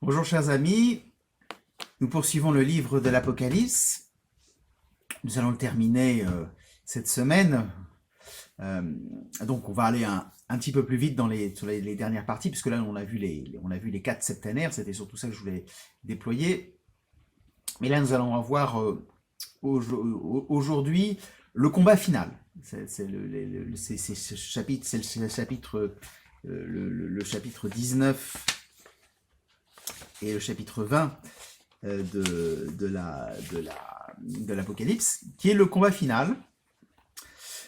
Bonjour chers amis, nous poursuivons le livre de l'Apocalypse. Nous allons le terminer cette semaine. Donc on va aller un petit peu plus vite sur les dernières parties, puisque là on a vu les 4 septénaires, c'était surtout ça que je voulais déployer. Mais là nous allons voir aujourd'hui le combat final. C'est le chapitre 19 et le chapitre 20 de l'Apocalypse, qui est le combat final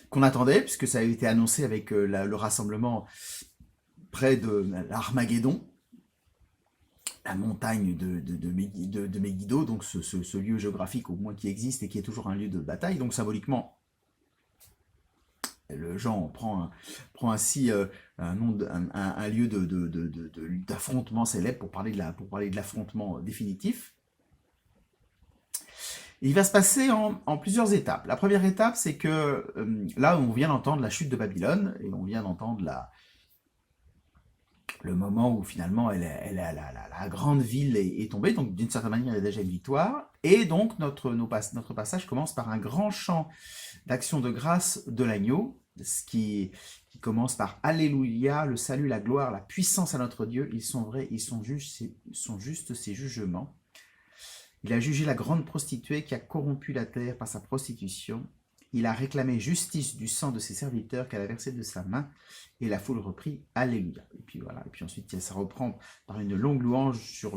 qu'on attendait, puisque ça a été annoncé avec le rassemblement près de l'Armageddon, la montagne de Megiddo, donc ce lieu géographique au moins qui existe et qui est toujours un lieu de bataille. Donc symboliquement, le Jean prend ainsi un lieu d'affrontement célèbre pour parler de l'affrontement définitif. Il va se passer en plusieurs étapes. La première étape, c'est que là, on vient d'entendre la chute de Babylone, et on vient d'entendre le moment où finalement la grande ville est tombée, donc d'une certaine manière, il y a déjà une victoire, et donc notre passage commence par un grand chant d'action de grâce de l'agneau, ce qui commence par Alléluia, le salut, la gloire, la puissance à notre Dieu, ils sont vrais, ils sont justes ses jugements. Il a jugé la grande prostituée qui a corrompu la terre par sa prostitution. Il a réclamé justice du sang de ses serviteurs qu'elle a versé de sa main, et la foule reprit Alléluia. Et puis voilà, et puis ensuite ça reprend par une longue louange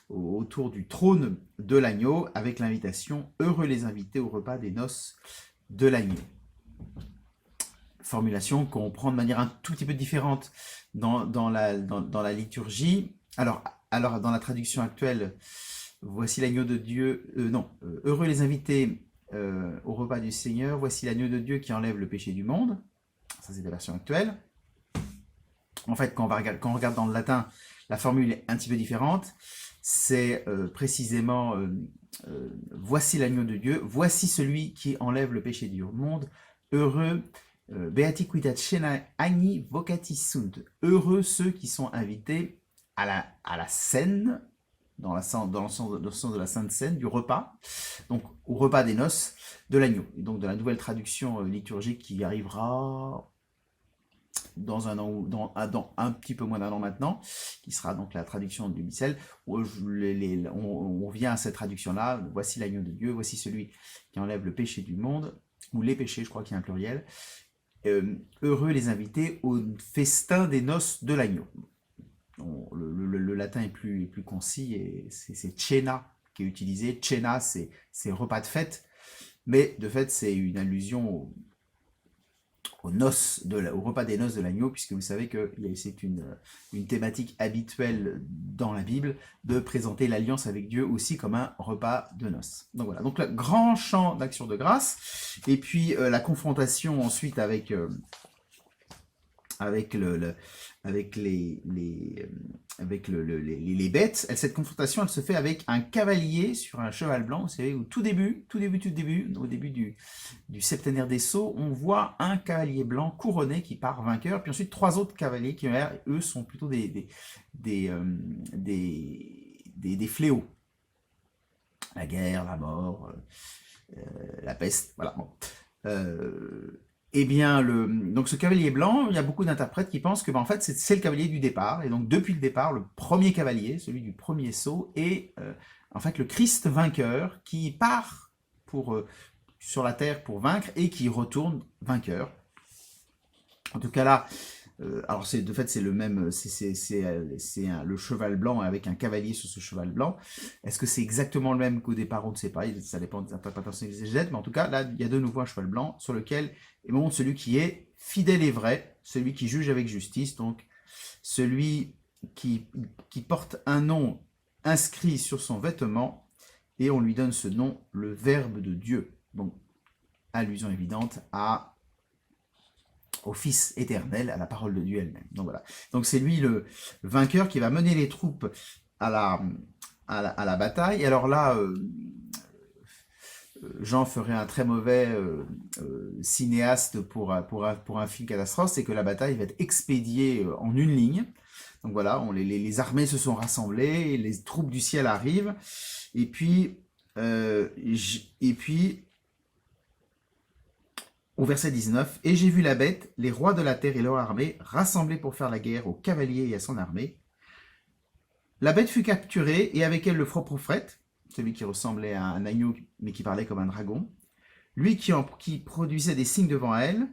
autour du trône de l'agneau, avec l'invitation « Heureux les invités au repas des noces de l'agneau ». Formulation qu'on prend de manière un tout petit peu différente dans la liturgie. Alors dans la traduction actuelle, voici l'agneau de Dieu, heureux les invités au repas du Seigneur, voici l'agneau de Dieu qui enlève le péché du monde. Ça, c'est la version actuelle. En fait, quand on regarde dans le latin, la formule est un petit peu différente. C'est précisément voici l'agneau de Dieu, voici celui qui enlève le péché du monde. Heureux, beati quitat scena agni vocati sunt. Heureux ceux qui sont invités à la scène, dans le sens de la Sainte Seine, du repas, donc au repas des noces de l'agneau. Et donc de la nouvelle traduction liturgique qui arrivera dans un petit peu moins d'un an maintenant, qui sera donc la traduction du Missel, où on vient à cette traduction-là, voici l'agneau de Dieu, voici celui qui enlève le péché du monde, ou les péchés, je crois qu'il y a un pluriel, heureux les invités au festin des noces de l'agneau. Le latin est plus concis, et c'est cena qui est utilisé. Cena, c'est repas de fête, mais de fait, c'est une allusion au repas des noces de l'agneau, puisque vous savez que c'est une thématique habituelle dans la Bible de présenter l'alliance avec Dieu aussi comme un repas de noces. Donc voilà, donc le grand chant d'action de grâce, et puis la confrontation ensuite avec les bêtes. Cette confrontation, elle se fait avec un cavalier sur un cheval blanc. Vous savez, au début, au début du septénaire des Sceaux, on voit un cavalier blanc couronné qui part vainqueur, puis ensuite 3 autres cavaliers qui, eux, sont plutôt des fléaux. La guerre, la mort, la peste, voilà. Bon. Eh bien, donc ce cavalier blanc, il y a beaucoup d'interprètes qui pensent que en fait, c'est le cavalier du départ. Et donc, depuis le départ, le premier cavalier, celui du premier sceau, est en fait le Christ vainqueur qui part sur la terre pour vaincre et qui retourne vainqueur. En tout cas là, alors de fait c'est le même, c'est le cheval blanc avec un cavalier sur ce cheval blanc. Est-ce que c'est exactement le même qu'au départ? On ne sait pas, ça dépend des interprétations des exégètes, mais en tout cas là il y a de nouveau un cheval blanc sur lequel il montre celui qui est fidèle et vrai, celui qui juge avec justice, donc celui qui porte un nom inscrit sur son vêtement, et on lui donne ce nom, le Verbe de Dieu. Donc allusion évidente au Fils éternel, à la parole de Dieu elle-même. Donc voilà. Donc c'est lui le vainqueur qui va mener les troupes à la bataille. Et alors là, Jean ferait un très mauvais cinéaste pour un film catastrophe, c'est que la bataille va être expédiée en une ligne. Donc voilà, les armées se sont rassemblées, les troupes du ciel arrivent, et puis, au verset 19, « Et j'ai vu la bête, les rois de la terre et leur armée, rassemblés pour faire la guerre aux cavaliers et à son armée. La bête fut capturée, et avec elle le faux prophète, celui qui ressemblait à un agneau, mais qui parlait comme un dragon, lui qui produisait des signes devant elle.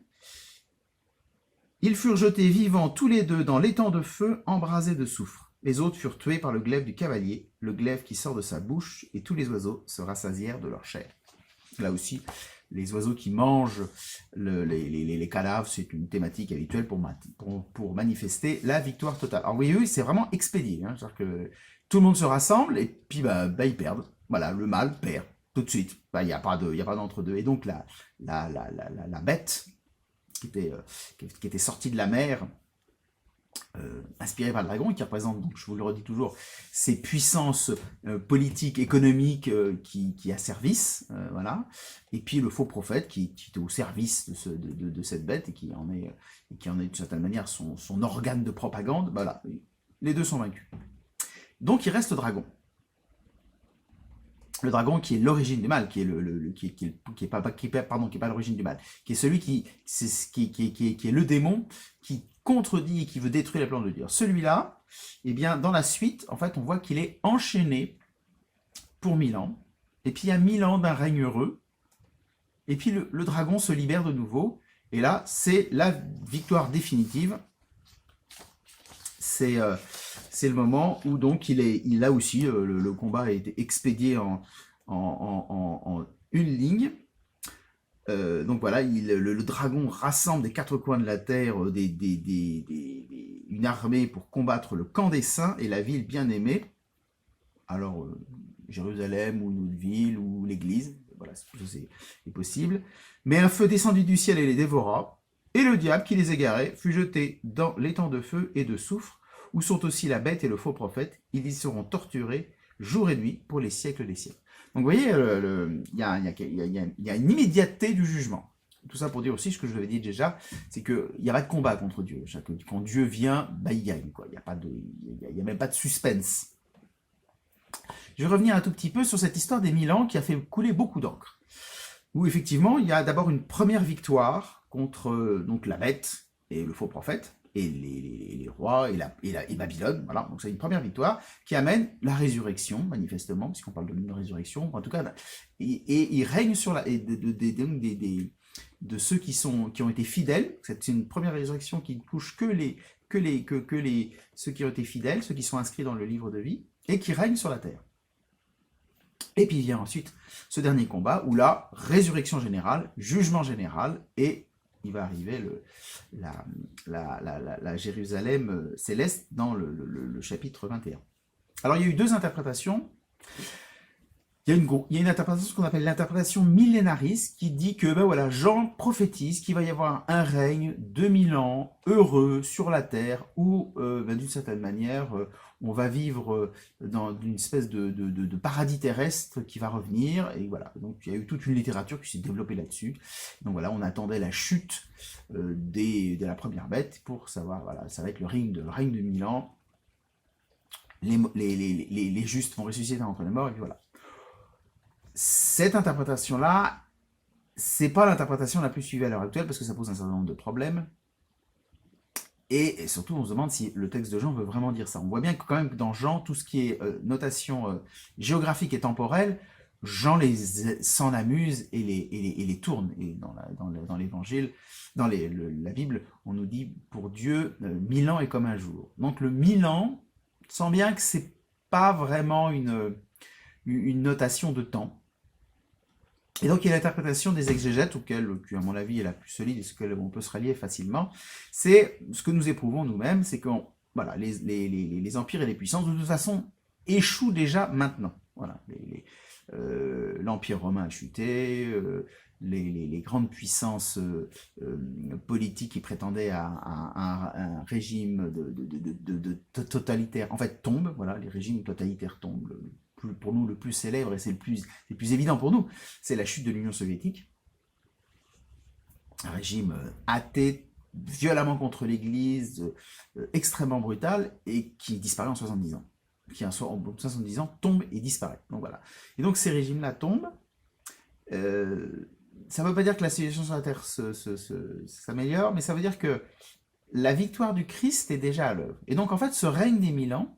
Ils furent jetés vivants tous les deux dans l'étang de feu embrasé de soufre. Les autres furent tués par le glaive du cavalier, le glaive qui sort de sa bouche, et tous les oiseaux se rassasièrent de leur chair. » Là aussi, les oiseaux qui mangent les cadavres, c'est une thématique habituelle pour manifester la victoire totale. Alors oui, c'est vraiment expédié, hein, c'est-à-dire que tout le monde se rassemble, et puis ils perdent. Voilà, le mal perd, tout de suite. Il n'y a pas d'entre-deux. Et donc la bête qui était sortie de la mer, inspirée par le dragon, qui représente, donc je vous le redis toujours, ces puissances politiques, économiques qui asservissent, voilà. Et puis le faux prophète qui est au service de cette bête et qui en est d'une certaine manière son organe de propagande. Voilà, les deux sont vaincus. Donc il reste le dragon. Le dragon qui est l'origine du mal, qui est pas l'origine du mal, qui est celui qui est le démon, qui contredit et qui veut détruire les plans de Dieu. Celui-là, eh bien, dans la suite, en fait, on voit qu'il est enchaîné pour 1000 ans, et puis il y a 1000 ans d'un règne heureux, et puis le dragon se libère de nouveau, et là, c'est la victoire définitive. C'est le moment où donc il a aussi, le combat a été expédié en une ligne. Donc voilà, le dragon rassemble des quatre coins de la terre une armée pour combattre le camp des saints et la ville bien-aimée. Alors, Jérusalem ou une autre ville ou l'église, voilà, c'est possible. Mais un feu descendit du ciel et les dévora, et le diable qui les égarait fut jeté dans l'étang de feu et de soufre, où sont aussi la bête et le faux prophète. Ils y seront torturés jour et nuit pour les siècles des siècles. Donc vous voyez, il y a une immédiateté du jugement. Tout ça pour dire aussi ce que je vous avais dit déjà, c'est qu'il n'y a pas de combat contre Dieu. Quand Dieu vient, il gagne. Il n'y a même pas de suspense. Je vais revenir un tout petit peu sur cette histoire des 1000 ans qui a fait couler beaucoup d'encre. Où effectivement, il y a d'abord une première victoire contre donc la bête et le faux prophète, et les rois et Babylone. Voilà, donc c'est une première victoire qui amène la résurrection, manifestement, puisqu'on parle de résurrection, en tout cas, et il règne sur de ceux qui ont été fidèles. C'est une première résurrection qui ne touche que ceux qui ont été fidèles, ceux qui sont inscrits dans le livre de vie, et qui règne sur la terre. Et puis vient ensuite ce dernier combat, où là, résurrection générale, jugement général, et il va arriver la Jérusalem céleste dans le chapitre 21. Alors il y a eu deux interprétations. Il y a une interprétation qu'on appelle l'interprétation millénariste qui dit que voilà, Jean prophétise qu'il va y avoir un règne de 1000 ans heureux sur la terre où d'une certaine manière on va vivre dans une espèce de paradis terrestre qui va revenir, et voilà. Donc il y a eu toute une littérature qui s'est développée là-dessus. Donc voilà, on attendait la chute de la première bête pour savoir, voilà, ça va être le règne de 1000 ans. Les justes vont ressusciter entre les morts, et puis voilà. Cette interprétation-là, c'est pas l'interprétation la plus suivie à l'heure actuelle parce que ça pose un certain nombre de problèmes. Et surtout, on se demande si le texte de Jean veut vraiment dire ça. On voit bien que quand même dans Jean, tout ce qui est notation géographique et temporelle, Jean s'en amuse et les tourne. Et dans l'évangile, dans la Bible, on nous dit pour Dieu, 1000 ans est comme un jour. Donc le 1000 ans, on sent bien que c'est pas vraiment une notation de temps. Et donc, il y a l'interprétation des exégètes, qui à mon avis est la plus solide et ce que on peut se rallier facilement. C'est ce que nous éprouvons nous-mêmes, c'est que voilà, les empires et les puissances, de toute façon, échouent déjà maintenant. Voilà, l'Empire romain a chuté, les grandes puissances politiques qui prétendaient à un régime de totalitaire, en fait, tombent. Voilà, les régimes totalitaires tombent. Pour nous, le plus célèbre, et c'est le plus évident pour nous, c'est la chute de l'Union soviétique. Un régime athée, violemment contre l'Église, extrêmement brutal, et qui disparaît en 70 ans. Qui en 70 ans tombe et disparaît. Donc voilà. Et donc ces régimes-là tombent. Ça ne veut pas dire que la situation sur la Terre s'améliore, mais ça veut dire que la victoire du Christ est déjà à l'œuvre. Et donc en fait, ce règne des 1000 ans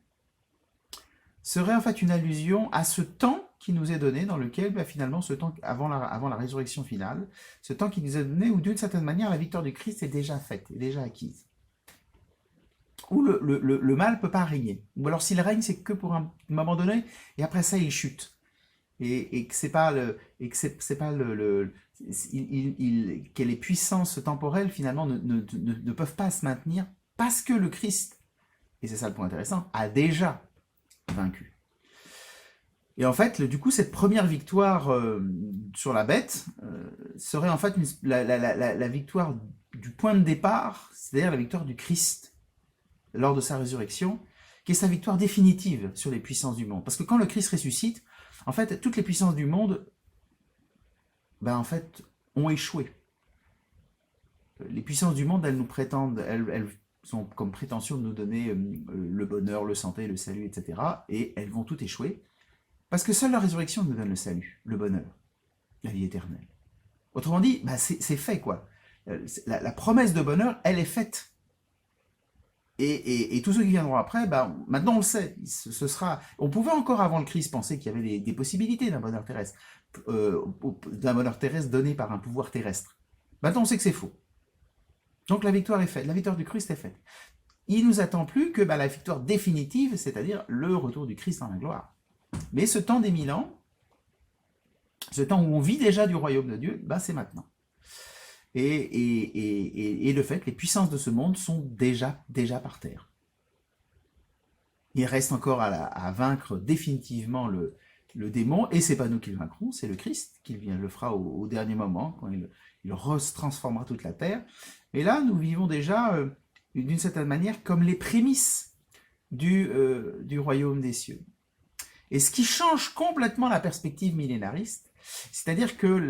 serait en fait une allusion à ce temps qui nous est donné, dans lequel finalement, ce temps avant la résurrection finale, ce temps qui nous est donné, où d'une certaine manière, la victoire du Christ est déjà faite, est déjà acquise. Où le mal ne peut pas régner. Ou alors s'il règne, c'est que pour un moment donné, et après ça, il chute. Et que c'est pas que les puissances temporelles finalement ne peuvent pas se maintenir parce que le Christ, et c'est ça le point intéressant, a déjà vaincu. Et en fait, du coup, cette première victoire sur la bête serait en fait la victoire du point de départ, c'est-à-dire la victoire du Christ lors de sa résurrection, qui est sa victoire définitive sur les puissances du monde. Parce que quand le Christ ressuscite, en fait, toutes les puissances du monde, en fait, ont échoué. Les puissances du monde, elles nous prétendent, elles sont comme prétention de nous donner le bonheur, le santé, le salut, etc. Et elles vont toutes échouer. Parce que seule la résurrection nous donne le salut, le bonheur, la vie éternelle. Autrement dit, c'est fait, quoi. La promesse de bonheur, elle est faite. Et tous ceux qui viendront après, maintenant on le sait. Ce sera. On pouvait encore avant le Christ penser qu'il y avait des possibilités d'un bonheur terrestre, donné par un pouvoir terrestre. Maintenant on sait que c'est faux. Donc la victoire est faite, la victoire du Christ est faite. Il nous attend plus que la victoire définitive, c'est-à-dire le retour du Christ dans la gloire. Mais ce temps des 1000 ans, ce temps où on vit déjà du royaume de Dieu, c'est maintenant. Et le fait, les puissances de ce monde sont déjà par terre. Il reste encore à vaincre définitivement le démon, et c'est pas nous qui le vaincrons, c'est le Christ qui le fera au dernier moment, quand il transformera toute la terre. Et là, nous vivons déjà, d'une certaine manière, comme les prémices du royaume des cieux. Et ce qui change complètement la perspective millénariste, c'est-à-dire que il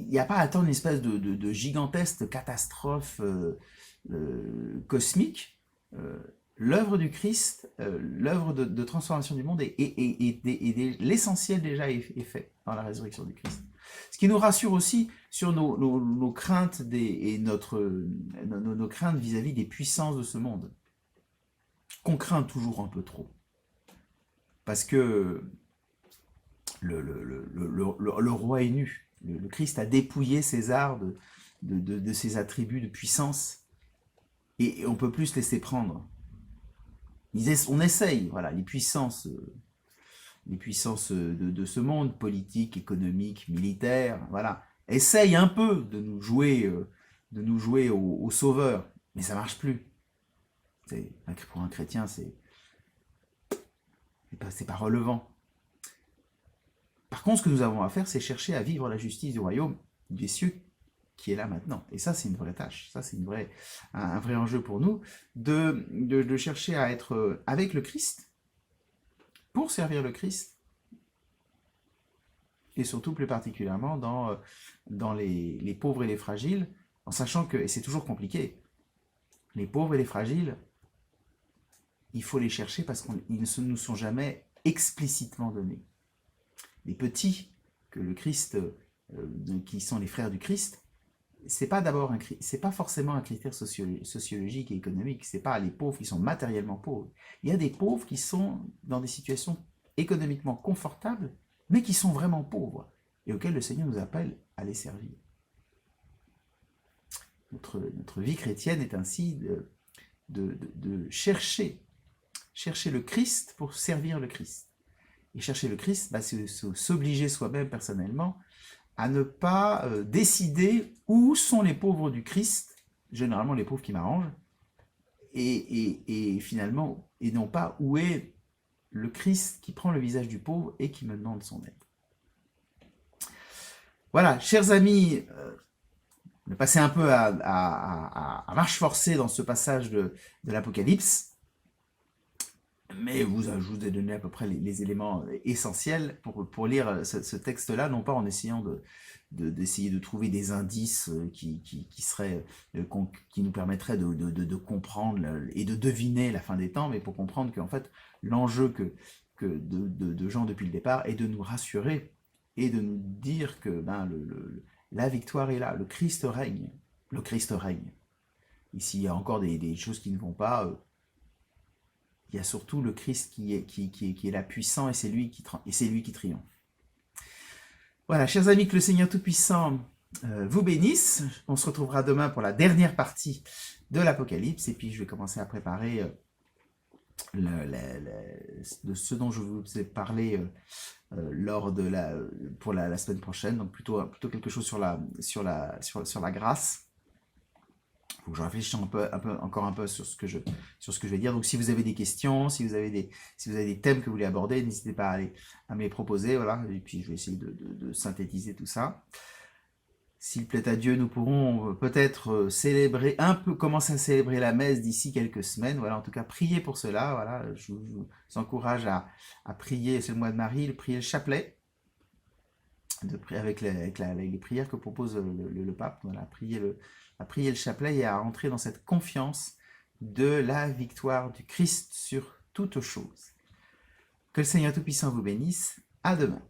n'y a pas à attendre une espèce de gigantesque catastrophe cosmique. L'œuvre du Christ, l'œuvre de transformation du monde, l'essentiel déjà est fait dans la résurrection du Christ. Ce qui nous rassure aussi sur nos craintes nos craintes vis-à-vis des puissances de ce monde, qu'on craint toujours un peu trop. Parce que le roi est nu. Le Christ a dépouillé César de ses attributs de puissance. Et on ne peut plus se laisser prendre. On essaye, voilà, les puissances de ce monde, politique, économique, militaire, voilà, essayent un peu de nous jouer au sauveur. Mais ça ne marche plus. Pour un chrétien, c'est pas relevant. Par contre, ce que nous avons à faire, c'est chercher à vivre la justice du royaume des cieux qui est là maintenant. Et ça, c'est une vraie tâche. Ça, c'est un vrai enjeu pour nous de chercher à être avec le Christ, pour servir le Christ, et surtout plus particulièrement dans les pauvres et les fragiles, en sachant que, et c'est toujours compliqué, les pauvres et les fragiles, il faut les chercher parce qu'ils ne nous sont jamais explicitement donnés. Les petits, que le Christ, qui sont les frères du Christ, c'est pas forcément un critère sociologique et économique. C'est pas les pauvres qui sont matériellement pauvres. Il y a des pauvres qui sont dans des situations économiquement confortables, mais qui sont vraiment pauvres et auxquels le Seigneur nous appelle à les servir. Notre vie chrétienne est ainsi de chercher le Christ pour servir le Christ. Et chercher le Christ, c'est s'obliger soi-même personnellement à ne pas décider où sont les pauvres du Christ, généralement les pauvres qui m'arrangent, et finalement, et non pas où est le Christ qui prend le visage du pauvre et qui me demande son aide. Voilà, chers amis, on est passé un peu à marche forcée dans ce passage de l'Apocalypse. Mais je vous ai donné à peu près les éléments essentiels pour lire ce texte-là, non pas en essayant d'essayer de trouver des indices qui nous permettraient de comprendre et de deviner la fin des temps, mais pour comprendre qu'en fait, l'enjeu de Jean depuis le départ est de nous rassurer et de nous dire que la victoire est là, le Christ règne. Le Christ règne. Ici, il y a encore des choses qui ne vont pas. Il y a surtout le Christ qui est là puissant et c'est lui qui triomphe. Voilà, chers amis, que le Seigneur Tout-Puissant vous bénisse. On se retrouvera demain pour la dernière partie de l'Apocalypse et puis je vais commencer à préparer de ce dont je vous ai parlé pour la semaine prochaine, donc plutôt quelque chose sur la grâce. Il faut que je réfléchisse encore un peu sur ce que je vais dire. Donc si vous avez des questions, si vous avez des thèmes que vous voulez aborder, n'hésitez pas à me les proposer, voilà, et puis je vais essayer de synthétiser tout ça. S'il plaît à Dieu, nous pourrons peut-être commencer à célébrer la messe d'ici quelques semaines. Voilà, en tout cas, priez pour cela. Voilà, je vous encourage à prier, c'est le mois de Marie, prier le chapelet, avec les prières que propose le pape. Voilà, à prier le chapelet et à entrer dans cette confiance de la victoire du Christ sur toute chose. Que le Seigneur Tout-Puissant vous bénisse. À demain.